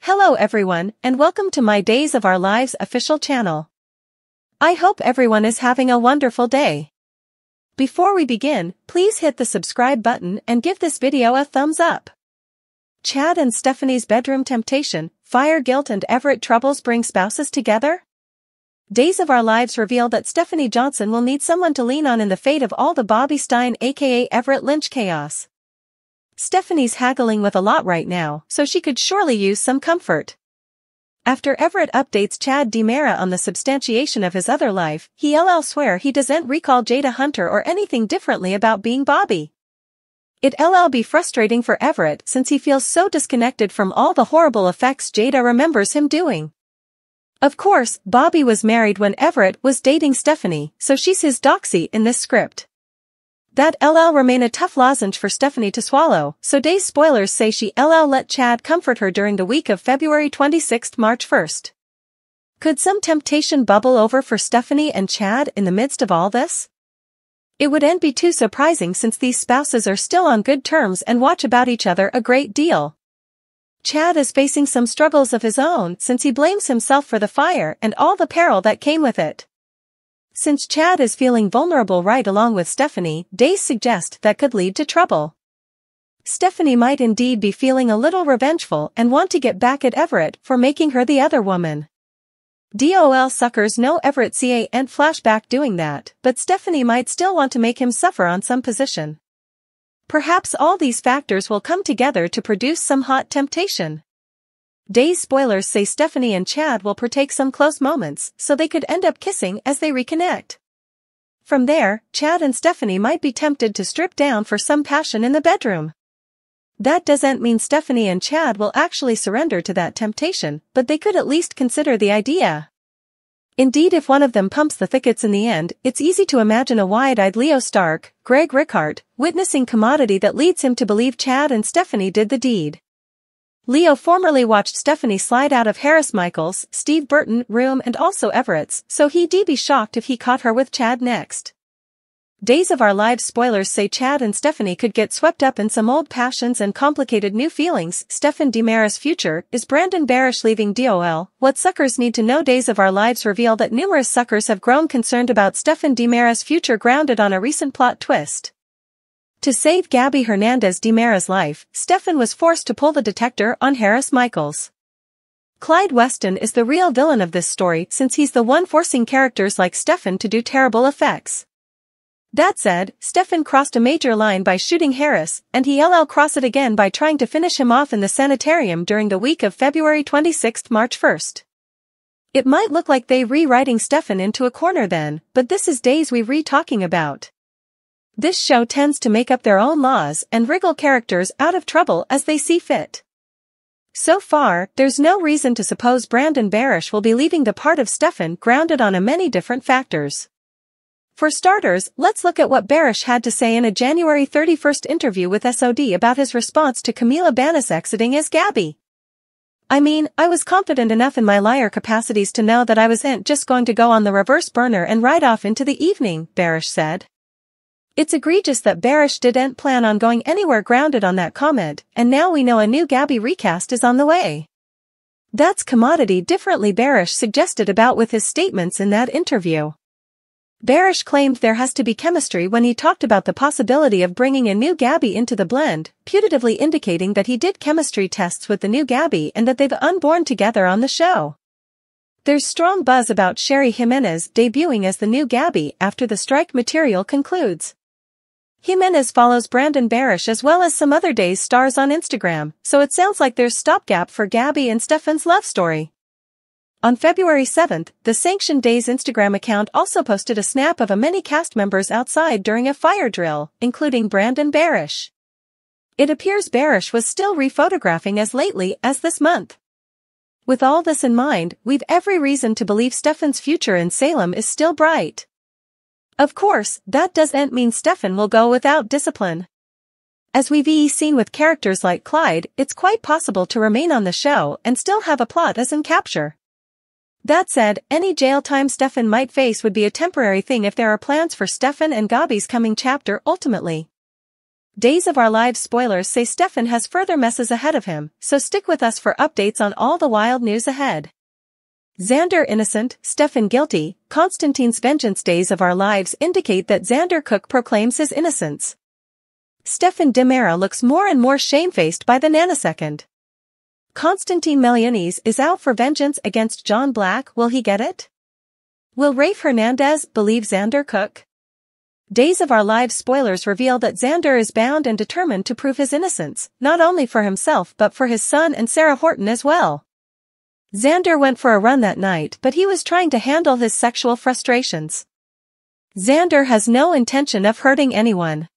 Hello everyone, and welcome to my Days of Our Lives official channel. I hope everyone is having a wonderful day. Before we begin, please hit the subscribe button and give this video a thumbs up. Chad and Stephanie's bedroom temptation, fire guilt and Everett troubles bring spouses together? Days of Our Lives reveal that Stephanie Johnson will need someone to lean on in the fate of all the Bobby Stein aka Everett Lynch chaos. Stephanie's haggling with a lot right now, so she could surely use some comfort. After Everett updates Chad DiMera on the substantiation of his other life, he'll swear he doesn't recall Jada Hunter or anything differently about being Bobby. It'll be frustrating for Everett since he feels so disconnected from all the horrible effects Jada remembers him doing. Of course, Bobby was married when Everett was dating Stephanie, so she's his doxy in this script. That'll remain a tough lozenge for Stephanie to swallow, so Days spoilers say she'll let Chad comfort her during the week of February 26th March 1st. Could some temptation bubble over for Stephanie and Chad in the midst of all this? It wouldn't be too surprising since these spouses are still on good terms and watch about each other a great deal. Chad is facing some struggles of his own since he blames himself for the fire and all the peril that came with it. Since Chad is feeling vulnerable right along with Stephanie, Days suggest that could lead to trouble. Stephanie might indeed be feeling a little revengeful and want to get back at Everett for making her the other woman. DOL suckers know Everett can't flashback doing that, but Stephanie might still want to make him suffer on some position. Perhaps all these factors will come together to produce some hot temptation. Days spoilers say Stephanie and Chad will partake some close moments, so they could end up kissing as they reconnect. From there, Chad and Stephanie might be tempted to strip down for some passion in the bedroom. That doesn't mean Stephanie and Chad will actually surrender to that temptation, but they could at least consider the idea. Indeed, if one of them pumps the thickets in the end, it's easy to imagine a wide-eyed Leo Stark, Greg Rickhart, witnessing commodity that leads him to believe Chad and Stephanie did the deed. Leo formerly watched Stephanie slide out of Harris Michaels, Steve Burton room and also Everett's, so he'd be shocked if he caught her with Chad next. Days of Our Lives spoilers say Chad and Stephanie could get swept up in some old passions and complicated new feelings. Stephen DiMera's future, is Brandon Barish leaving DOL? What suckers need to know? Days of Our Lives reveal that numerous suckers have grown concerned about Stephen DiMera's future grounded on a recent plot twist. To save Gabby Hernandez DiMera's life, Stephen was forced to pull the detector on Harris Michaels. Clyde Weston is the real villain of this story since he's the one forcing characters like Stephen to do terrible effects. That said, Stephen crossed a major line by shooting Harris, and he'll cross it again by trying to finish him off in the sanitarium during the week of February 26th March 1st. It might look like they rewriting Stephen into a corner then, but this is Days we talking about. This show tends to make up their own laws and wriggle characters out of trouble as they see fit. So far, there's no reason to suppose Brandon Barish will be leaving the part of Stephen grounded on a many different factors. For starters, let's look at what Barish had to say in a January 31st interview with SOD about his response to Camila Banus exiting as Gabby. I mean, I was confident enough in my liar capacities to know that I wasn't just going to go on the reverse burner and ride off into the evening, Barish said. It's egregious that Barish didn't plan on going anywhere grounded on that comment, and now we know a new Gabby recast is on the way. That's commodity differently Barish suggested about with his statements in that interview. Barish claimed there has to be chemistry when he talked about the possibility of bringing a new Gabby into the blend, putatively indicating that he did chemistry tests with the new Gabby and that they've unborn together on the show. There's strong buzz about Sherry Jimenez debuting as the new Gabby after the strike material concludes. Jimenez follows Brandon Barish as well as some other Days stars on Instagram, so it sounds like there's stopgap for Gabby and Stephen's love story. On February 7th, the Sanctioned Days Instagram account also posted a snap of many cast members outside during a fire drill, including Brandon Barish. It appears Barish was still rephotographing as lately as this month. With all this in mind, we've every reason to believe Stephen's future in Salem is still bright. Of course, that doesn't mean Stephen will go without discipline. As we've seen with characters like Clyde, it's quite possible to remain on the show and still have a plot as in capture. That said, any jail time Stephen might face would be a temporary thing if there are plans for Stephen and Gabby's coming chapter ultimately. Days of Our Lives spoilers say Stefan has further messes ahead of him, so stick with us for updates on all the wild news ahead. Xander innocent, Stefan guilty. Konstantin's vengeance. Days of Our Lives indicate that Xander Cook proclaims his innocence. Stefan Demera looks more and more shamefaced by the nanosecond. Konstantin Meliones is out for vengeance against John Black. Will he get it? Will Rafe Hernandez believe Xander Cook? Days of Our Lives spoilers reveal that Xander is bound and determined to prove his innocence, not only for himself but for his son and Sarah Horton as well. Xander went for a run that night, but he was trying to handle his sexual frustrations. Xander has no intention of hurting anyone.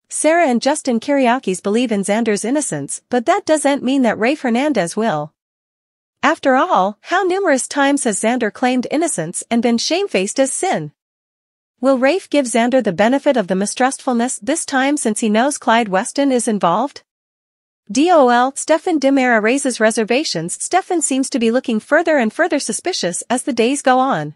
Sarah and Justin Kyriakis believe in Xander's innocence, but that doesn't mean that Rafe Hernandez will. After all, how numerous times has Xander claimed innocence and been shamefaced as sin? Will Rafe give Xander the benefit of the mistrustfulness this time since he knows Clyde Weston is involved? DOL. Stefan Demera raises reservations. Stefan seems to be looking further and further suspicious as the days go on.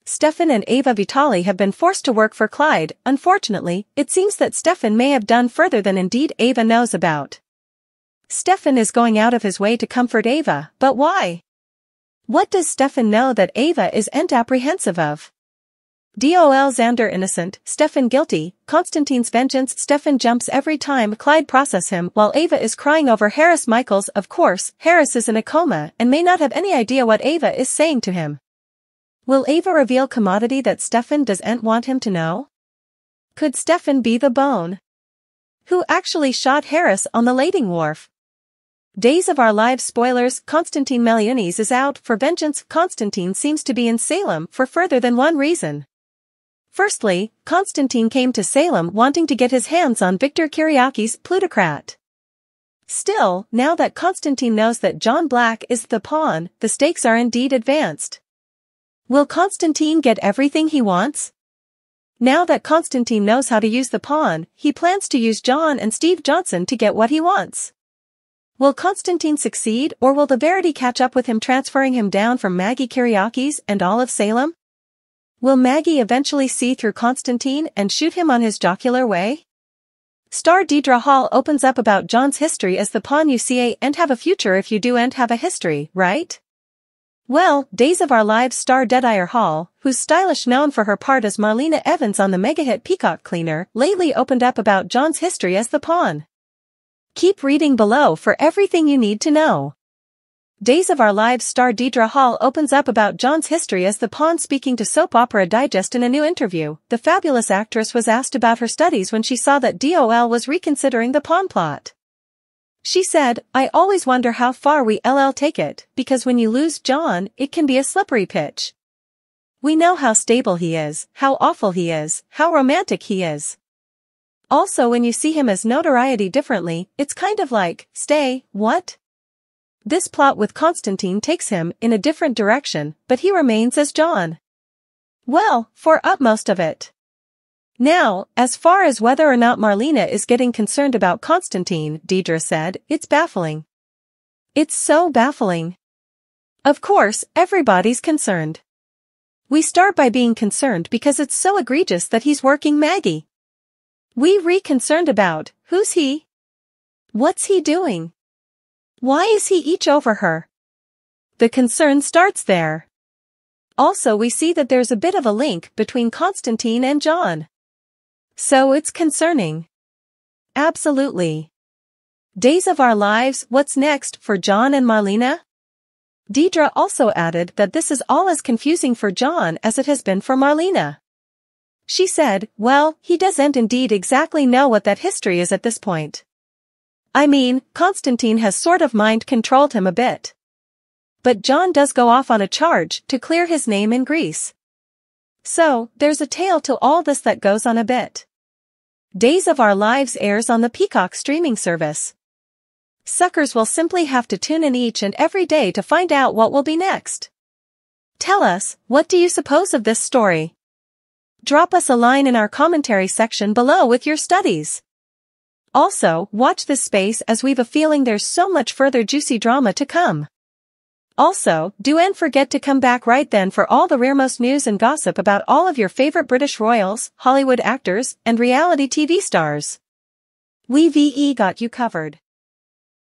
Stefan and Ava Vitali have been forced to work for Clyde. Unfortunately, it seems that Stefan may have done further than indeed Ava knows about. Stefan is going out of his way to comfort Ava, but why? What does Stefan know that Ava isn't apprehensive of? DOL. Xander innocent, Stefan guilty. Konstantin's vengeance. Stefan jumps every time Clyde processes him while Ava is crying over Harris Michaels. Of course, Harris is in a coma and may not have any idea what Ava is saying to him. Will Ava reveal commodity that Stefan doesn't want him to know? Could Stefan be the bone? Who actually shot Harris on the landing wharf? Days of Our Lives spoilers. Konstantin Meliones is out for vengeance. Konstantin seems to be in Salem for further than one reason. Firstly, Konstantin came to Salem wanting to get his hands on Victor Kyriakis' plutocrat. Still, now that Konstantin knows that John Black is the pawn, the stakes are indeed advanced. Will Konstantin get everything he wants? Now that Konstantin knows how to use the pawn, he plans to use John and Steve Johnson to get what he wants. Will Konstantin succeed, or will the Verity catch up with him, transferring him down from Maggie Kyriakis and all of Salem? Will Maggie eventually see through Konstantin and shoot him on his jocular way? Star Deidre Hall opens up about John's history as the pawn. You see and have a future if you do and have a history, right? Well, Days of Our Lives star Deadeye Hall, who's stylish known for her part as Marlena Evans on the mega-hit Peacock Cleaner, lately opened up about John's history as the pawn. Keep reading below for everything you need to know. Days of Our Lives star Deidre Hall opens up about John's history as the pawn. Speaking to Soap Opera Digest in a new interview, the fabulous actress was asked about her studies when she saw that DOL was reconsidering the pawn plot. She said, "I always wonder how far we'll take it, because when you lose John, it can be a slippery pitch. We know how stable he is, how awful he is, how romantic he is. Also when you see him as notoriety differently, it's kind of like, stay, what?" This plot with Konstantin takes him in a different direction, but he remains as John. Well, for most of it. Now, as far as whether or not Marlena is getting concerned about Konstantin, Deidre said, "It's baffling. It's so baffling. Of course, everybody's concerned. We start by being concerned because it's so egregious that he's working Maggie. We concerned about, who's he? What's he doing? Why is he each over her? The concern starts there. Also we see that there's a bit of a link between Konstantin and John. So it's concerning. Absolutely. Days of Our Lives, what's next for John and Marlena? Deidre also added that this is all as confusing for John as it has been for Marlena. She said, well, he doesn't indeed exactly know what that history is at this point. I mean, Konstantin has sort of mind-controlled him a bit. But John does go off on a charge to clear his name in Greece. So, there's a tale to all this that goes on a bit. Days of Our Lives airs on the Peacock streaming service. Suckers will simply have to tune in each and every day to find out what will be next. Tell us, what do you suppose of this story? Drop us a line in our commentary section below with your studies. Also, watch this space as we've a feeling there's so much further juicy drama to come. Also, don't forget to come back right then for all the rearmost news and gossip about all of your favorite British royals, Hollywood actors, and reality TV stars. We VE got you covered.